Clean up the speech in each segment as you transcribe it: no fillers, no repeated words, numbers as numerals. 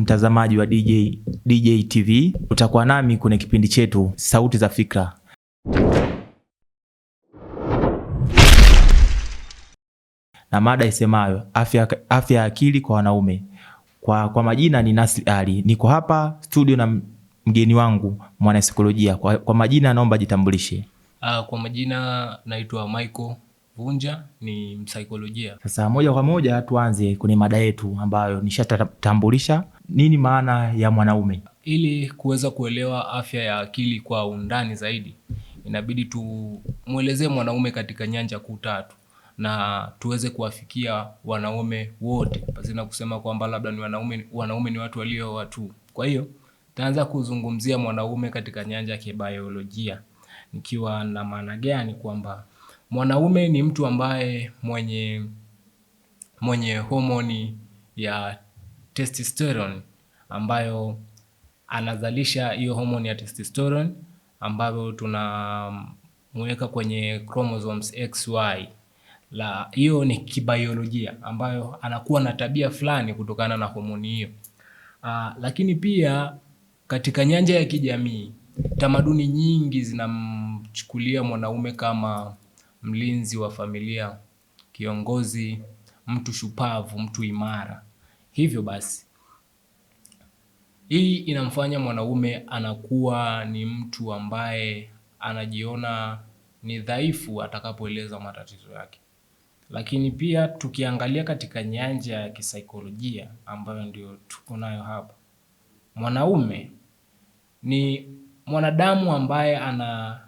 Mtazamaji wa DJ TV, utakuwa nami kwenye kipindi chetu Sauti za Fikra. Na mada isemayo afya ya akili kwa wanaume. Kwa majina ni Nasri Ali. Niko hapa studio na mgeni wangu mwanasaikolojia. Kwa majina naomba jitambulishe. Kwa majina naitwa Michael Vunja, ni msaikolojia. Sasa moja kwa moja tuanze kwenye mada yetu ambayo nishatambulisha. Nini maana ya mwanaume? Ili kuweza kuelewa afya ya akili kwa undani zaidi, inabidi tumuelezee mwanaume katika nyanja kuu tatu na tuweze kuwafikia wanaume wote, pasina kusema kwamba labda ni wanaume ni watu walio watu. Kwa hiyo taanza kuzungumzia mwanaume katika nyanja ya kibiolojia. Nikiwa na maana gani? Kwamba mwanaume ni mtu ambaye mwenye homoni ya testosterone ambayo anazalisha hiyo homoni ya testosterone ambayo tunamweka kwenye chromosomes XY. Hiyo ni kibiolojia ambayo anakuwa na tabia fulani kutokana na homoni hiyo. Lakini pia katika nyanja ya kijamii, tamaduni nyingi zinamchukulia mwanaume kama mlinzi wa familia, kiongozi, mtu shupavu, mtu imara. Hivyo basi, hii inamfanya mwanaume anakuwa ni mtu ambaye anajiona ni dhaifu atakapoeleza matatizo yake. Lakini pia tukiangalia katika nyanja ya kisaikolojia ambayo ndio tuko nayo hapa, mwanaume ni mwanadamu ambaye ana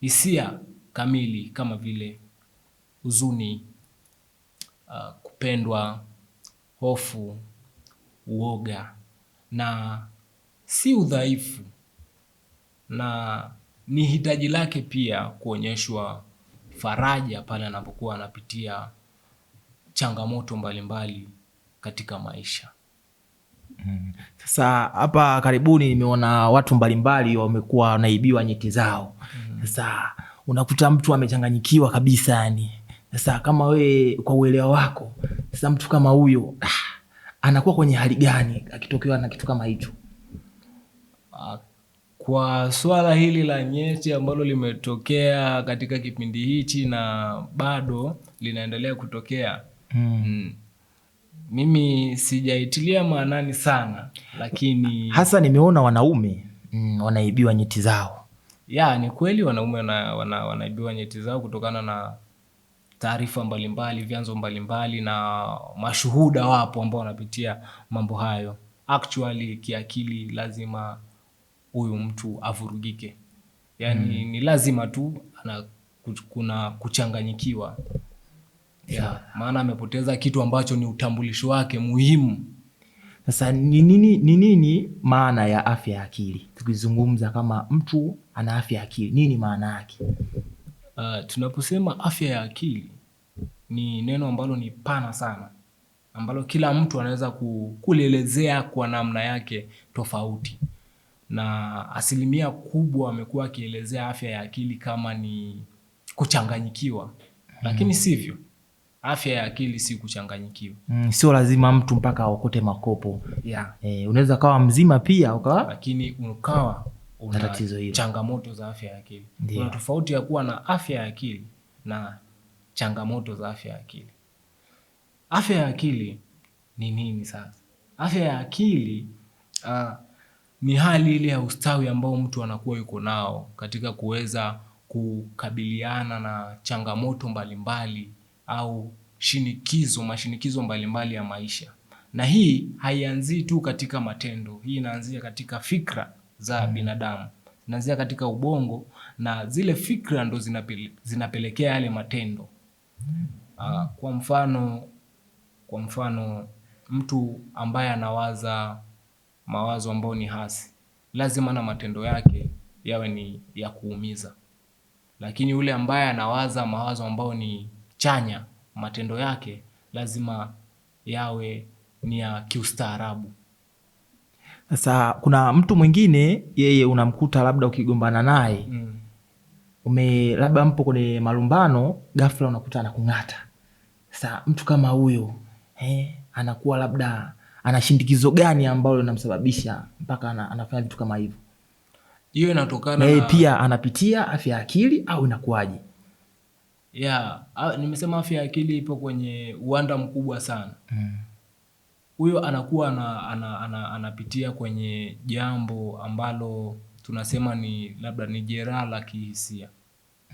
hisia kamili kama vile huzuni, kupendwa, hofu, uoga, na si udhaifu, na ni hitaji lake pia kuonyeshwa faraja pale anapokuwa anapitia changamoto mbalimbali katika maisha. Sasa hapa karibuni nimeona watu mbalimbali wamekuwa wanaibiwa nyeti zao. Sasa unakuta mtu amechanganyikiwa kabisa yani. Sasa kama we kwa uelewa wako, sasa mtu kama huyo anakuwa kwenye hali gani akitokewa na kitu kama hicho? Kwa swala hili la nyeti ambalo limetokea katika kipindi hichi na bado linaendelea kutokea, mimi sijaitilia maanani sana, lakini hasa nimeona wanaume wanaibiwa nyeti zao. Ni kweli wanaume wanaibiwa nyeti zao kutokana na taarifa mbalimbali, vyanzo mbalimbali, na mashuhuda wapo ambao wanapitia mambo hayo. Actually kiakili lazima huyu mtu avurugike. Yani ni lazima tu kuna kuchanganyikiwa. Maana amepoteza kitu ambacho ni utambulisho wake muhimu. Sasa ni nini maana ya afya ya akili? Tukizungumza kama mtu ana afya ya akili, nini maana yake? Tunaposema afya ya akili ni neno ambalo ni pana sana, ambalo kila mtu anaweza kulielezea kwa namna yake tofauti, na asilimia kubwa amekuwa akielezea afya ya akili kama ni kuchanganyikiwa. Lakini sivyo. Afya ya akili si kuchanganyikiwa. Sio lazima mtu mpaka aokote makopo. Unaweza kawa mzima pia lakini ukawa una tatizo hilo, changamoto za afya ya akili. Kuna tofauti ya kuwa na afya ya akili na changamoto za afya ya akili. Afya ya akili ni nini sasa? Afya ya akili ni hali ile ya ustawi ambao mtu anakuwa yuko nao katika kuweza kukabiliana na changamoto mbalimbali au mashinikizo mbalimbali ya maisha. Na hii haianzii tu katika matendo. Hii inaanzia katika fikra za binadamu. Inaanzia katika ubongo, na zile fikra ndo zinapelekea yale matendo. Kwa mfano mtu ambaye anawaza mawazo ambayo ni hasi, lazima na matendo yake yawe ni ya kuumiza. Lakini yule ambaye anawaza mawazo ambayo ni chanya, matendo yake lazima yawe ni ya kiustaarabu. Sasa kuna mtu mwingine, yeye unamkuta labda ukigombana naye, labda mpo kwenye malumbano, ghafla unakuta anakung'ata. Sasa mtu kama huyo anakuwa labda ana shindikizo gani ambalo linamsababisha mpaka anafanya vitu kama hivyo? Hiyo inatokana na yeye pia anapitia afya ya akili au inakuwaje? Nimesema afya ya akili ipo kwenye uwanda mkubwa sana. Huyo anakuwa anapitia kwenye jambo ambalo tunasema ni labda ni jeraha la kihisia.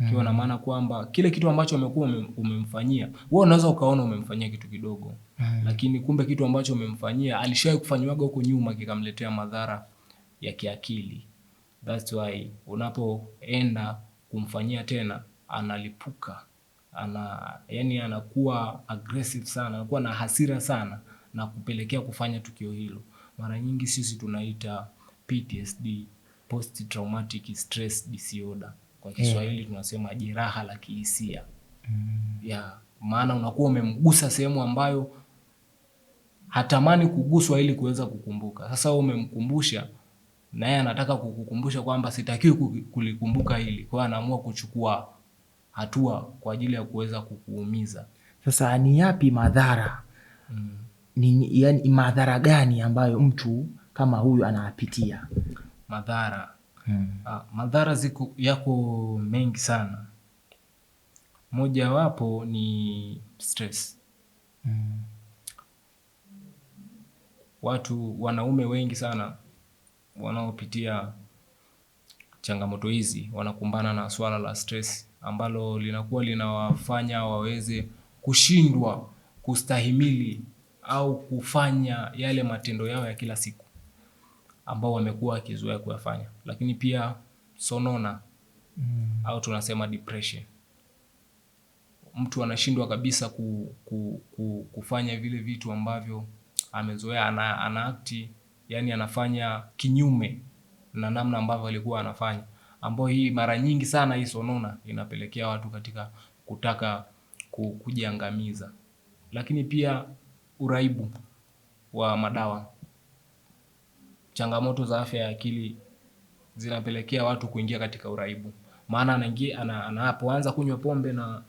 Kiwa na maana kwamba kile kitu ambacho umekuwa umemfanyia, wewe unaweza ukaona umemfanyia kitu kidogo. Lakini kumbe kitu ambacho umemfanyia alishawahi kufanywaga huko nyuma kikamletea madhara ya kiakili. That's why unapoenda kumfanyia tena analipuka. Yani anakuwa aggressive sana, anakuwa na hasira sana na kupelekea kufanya tukio hilo. Mara nyingi sisi tunaita PTSD, post traumatic stress disorder. Kwa Kiswahili tunasema jeraha la kihisia. Maana unakuwa umemgusa sehemu ambayo hatamani kuguswa ili kuweza kukumbuka. Sasa wewe umemkumbusha na yeye anataka kukukumbusha kwamba sitakiwi kulikumbuka hili. Kwa hiyo anaamua kuchukua hatua kwa ajili ya kuweza kukuumiza. Sasa ni yapi madhara? Yani madhara gani ambayo mtu kama huyu anapitia? Madhara. Madhara yako mengi sana. Moja wapo ni stress. Wanaume wengi sana wanaopitia changamoto hizi wanakumbana na swala la stress ambalo linakuwa linawafanya waweze kushindwa kustahimili au kufanya yale matendo yao ya kila siku ambao wamekuwa wakizoea kuyafanya. Lakini pia sonona au tunasema depression. Mtu anashindwa kabisa kufanya vile vitu ambavyo amezoea, anaakti, yani anafanya kinyume na namna ambavyo alikuwa anafanya. Ambao hii mara nyingi sana hii sonona inapelekea watu katika kutaka kujiangamiza. Lakini pia uraibu wa madawa. Changamoto za afya ya akili zinapelekea watu kuingia katika uraibu. Maana anapoanza kunywa pombe na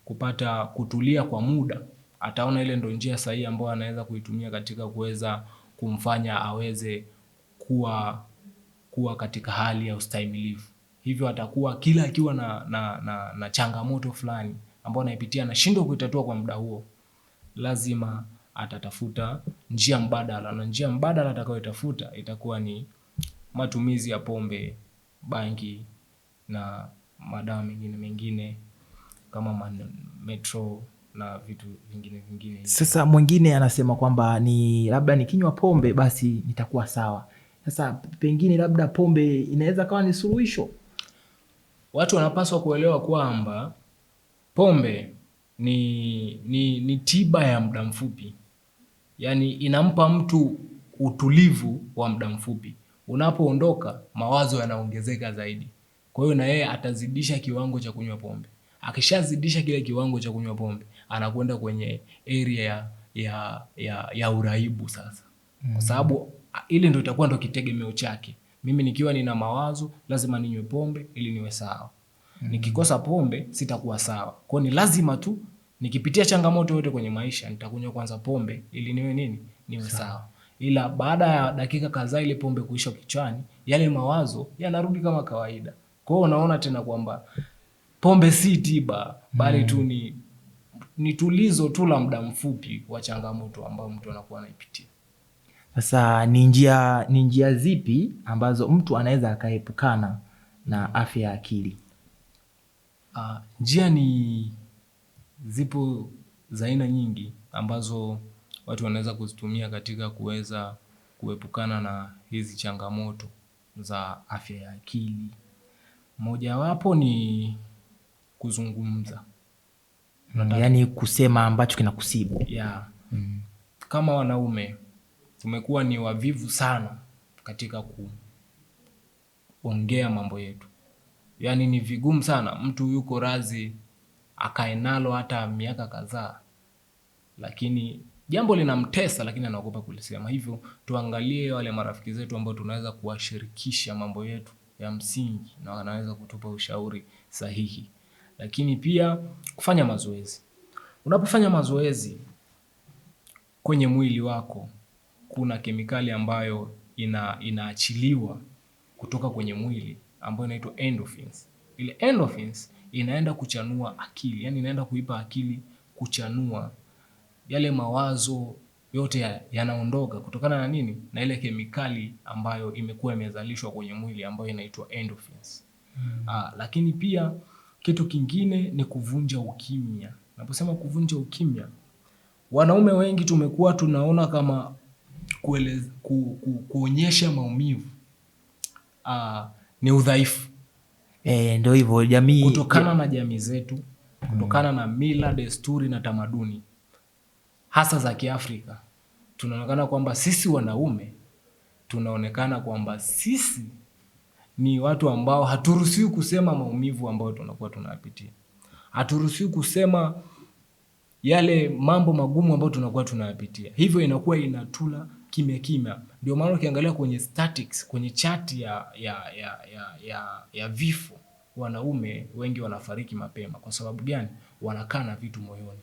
kupata kutulia kwa muda, ataona ile ndio njia sahihi ambayo anaweza kuitumia katika kuweza kumfanya aweze kuwa katika hali ya ustahimilivu. Hivyo atakuwa kila akiwa na changamoto fulani ambayo anaipitia anashindwa kuitatua kwa muda huo, lazima atatafuta njia mbadala, na njia mbadala atakayotafuta itakuwa ni matumizi ya pombe, bangi na madawa mengine kama metro na vitu vingine. Sasa mwingine anasema kwamba ni labda nikinywa pombe basi nitakuwa sawa. Sasa pengine labda pombe inaweza kawa ni suluhisho. Watu wanapaswa kuelewa kwamba pombe ni tiba ya muda mfupi. Yani inampa mtu utulivu wa muda mfupi. Unapoondoka mawazo yanaongezeka zaidi. Kwa hiyo na yeye atazidisha kiwango cha kunywa pombe. Akishazidisha kile kiwango cha kunywa pombe, anakwenda kwenye area ya uraibu sasa. Kwa sababu ile ndio itakuwa ndio kitegemeo chake. Mimi nikiwa nina mawazo lazima ninywe pombe ili niwe sawa. Nikikosa pombe sitakuwa sawa. Kwa hiyo ni lazima tu nikipitia changamoto yote kwenye maisha nitakunywa kwanza pombe ili niwe sawa. Ila baada ya dakika kadhaa ile pombe kuisha kichwani, yale mawazo yanarudi kama kawaida. Kwa hiyo unaona tena kwamba pombe si tiba, bali tu ni tulizo tu la muda mfupi wa changamoto ambayo mtu anakuwa anaipitia. Sasa ni njia zipi ambazo mtu anaweza akaepukana na afya ya akili? Njia zipo za aina nyingi ambazo watu wanaweza kuzitumia katika kuweza kuepukana na hizi changamoto za afya ya akili. Moja wapo ni kuzungumza. Yani kusema ambacho kinakusibu. Kama wanaume tumekuwa ni wavivu sana katika kuongea mambo yetu. Yani ni vigumu sana mtu yuko razi akae nalo hata miaka kadhaa, lakini jambo linamtesa lakini anaogopa kulisema. Hivyo tuangalie wale marafiki zetu ambao tunaweza kuwashirikisha mambo yetu ya msingi na wanaweza kutupa ushauri sahihi. Lakini pia kufanya mazoezi. Unapofanya mazoezi kwenye mwili wako kuna kemikali ambayo inaachiliwa kutoka kwenye mwili ambayo inaitwa endorphins. Ile endorphins inaenda kuchanua akili, yani inaenda kuipa akili kuchanua. Yale mawazo yote yanaondoka kutokana na nini? Na ile kemikali ambayo imekuwa imezalishwa kwenye mwili ambayo inaitwa endorphins. Lakini pia kitu kingine ni kuvunja ukimya. Naposema kuvunja ukimya, wanaume wengi tumekuwa tunaona kama kuonyesha maumivu ni udhaifu. Ndio hivyo jamii, kutokana na jamii zetu, kutokana na mila, desturi na tamaduni hasa za Kiafrika, tunaonekana kwamba sisi wanaume tunaonekana kwamba sisi ni watu ambao haturuhusiwi kusema maumivu ambayo tunakuwa tunayapitia. Haturuhusiwi kusema yale mambo magumu ambayo tunakuwa tunayapitia. Hivyo inakuwa inatula kimya kimya. Ndio maana ukiangalia kwenye statistics, kwenye chati ya vifo, wanaume wengi wanafariki mapema. Kwa sababu gani? Wanakaa na vitu moyoni.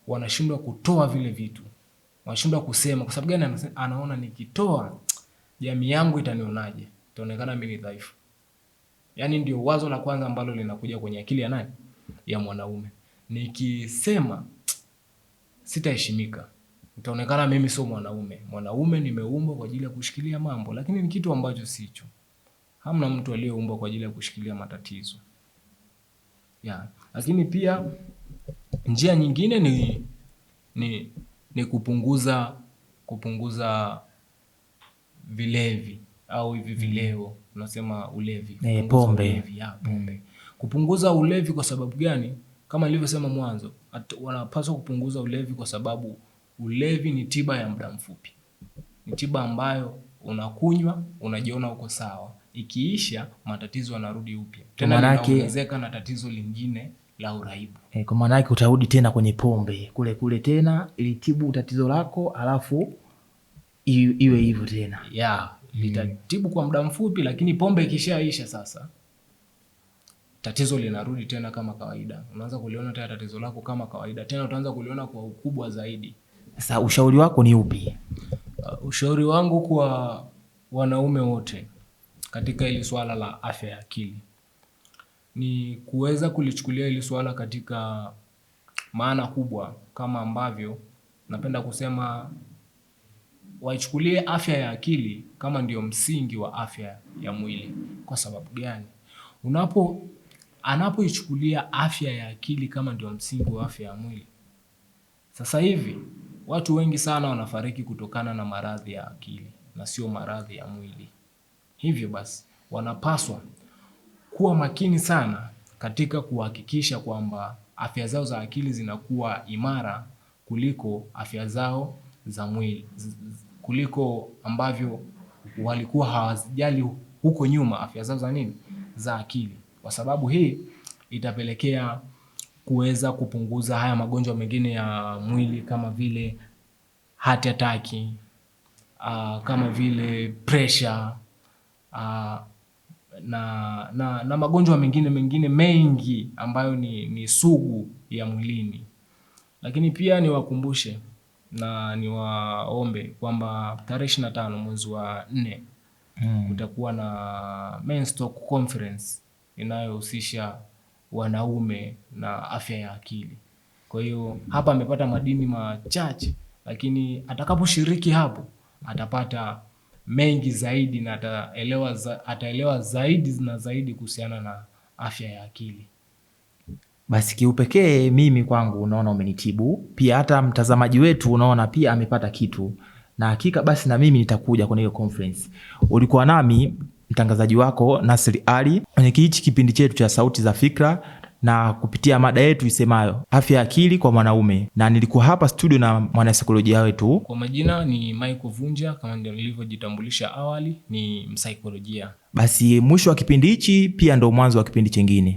Wanashindwa kutoa vile vitu. Wanashindwa kusema. Kwa sababu gani? Anaona nikitoa jamii yangu itanionaje? Itaonekana mimi ni dhaifu. Yaani ndio wazo la kwanza ambalo linakuja kwenye akili ya nani? Ya mwanaume. Nikisema sitaheshimika, itaonekana mimi sio mwanaume. Mwanaume nimeumbwa kwa ajili ya kushikilia mambo, lakini ni kitu ambacho sicho. Hamna mtu aliyeumbwa kwa ajili ya kushikilia matatizo. Lakini pia njia nyingine ni kupunguza vilevi au hivi vileo, tunasema ulevi, pombe. Pombe. Kupunguza ulevi kwa sababu gani? Kama nilivyosema mwanzo, wanapaswa kupunguza ulevi kwa sababu ulevi ni tiba ya muda mfupi. Ni tiba ambayo unakunywa, unajiona uko sawa. Ikiisha, matatizo yanarudi upya. Tena linaongezeka na tatizo lingine la uraibu. Kwa maana yake utarudi tena kwenye pombe kule tena ili tibu tatizo lako, alafu iwe hivyo tena. Litatibu kwa muda mfupi, lakini pombe ikishaisha sasa tatizo linarudi tena kama kawaida. Unaanza kuliona tena tatizo lako kama kawaida. Tena utaanza kuliona kwa ukubwa zaidi. Sasa ushauri wako ni upi? Ushauri wangu kwa wanaume wote katika hili swala la afya ya akili ni kuweza kulichukulia hili swala katika maana kubwa, kama ambavyo napenda kusema waichukulie afya ya akili kama ndio msingi wa afya ya mwili. Kwa sababu gani? Anapoichukulia afya ya akili kama ndio msingi wa afya ya mwili, sasa hivi watu wengi sana wanafariki kutokana na maradhi ya akili na sio maradhi ya mwili. Hivyo basi wanapaswa kuwa makini sana katika kuhakikisha kwamba afya zao za akili zinakuwa imara kuliko afya zao za mwili, kuliko ambavyo walikuwa hawajali huko nyuma afya zao za nini? Za akili. Kwa sababu hii itapelekea kuweza kupunguza haya magonjwa mengine ya mwili kama vile heart attack, kama vile pressure, na magonjwa mengine mengi ambayo ni sugu ya mwilini. Lakini pia niwakumbushe na niwaombe kwamba tarehe 25 mwezi wa 4 kutakuwa na Men's Talk Conference inayohusisha wanaume na afya ya akili. Kwa hiyo hapa amepata madini machache, lakini atakaposhiriki hapo atapata mengi zaidi na ataelewa zaidi na zaidi kuhusiana na afya ya akili. Basi kiupekee mimi kwangu unaona umenitibu, pia hata mtazamaji wetu unaona pia amepata kitu, na hakika basi na mimi nitakuja kwenye hiyo conference. Ulikuwa nami mtangazaji wako Nasri Ali kwenye hichi kipindi chetu cha Sauti za Fikra, na kupitia mada yetu isemayo afya ya akili kwa mwanaume, na nilikuwa hapa studio na mwanasaikolojia wetu. Kwa majina ni Michael Vunja, kama ndio nilivyojitambulisha awali, ni msaikolojia. Basi mwisho wa kipindi hichi pia ndo mwanzo wa kipindi chingine.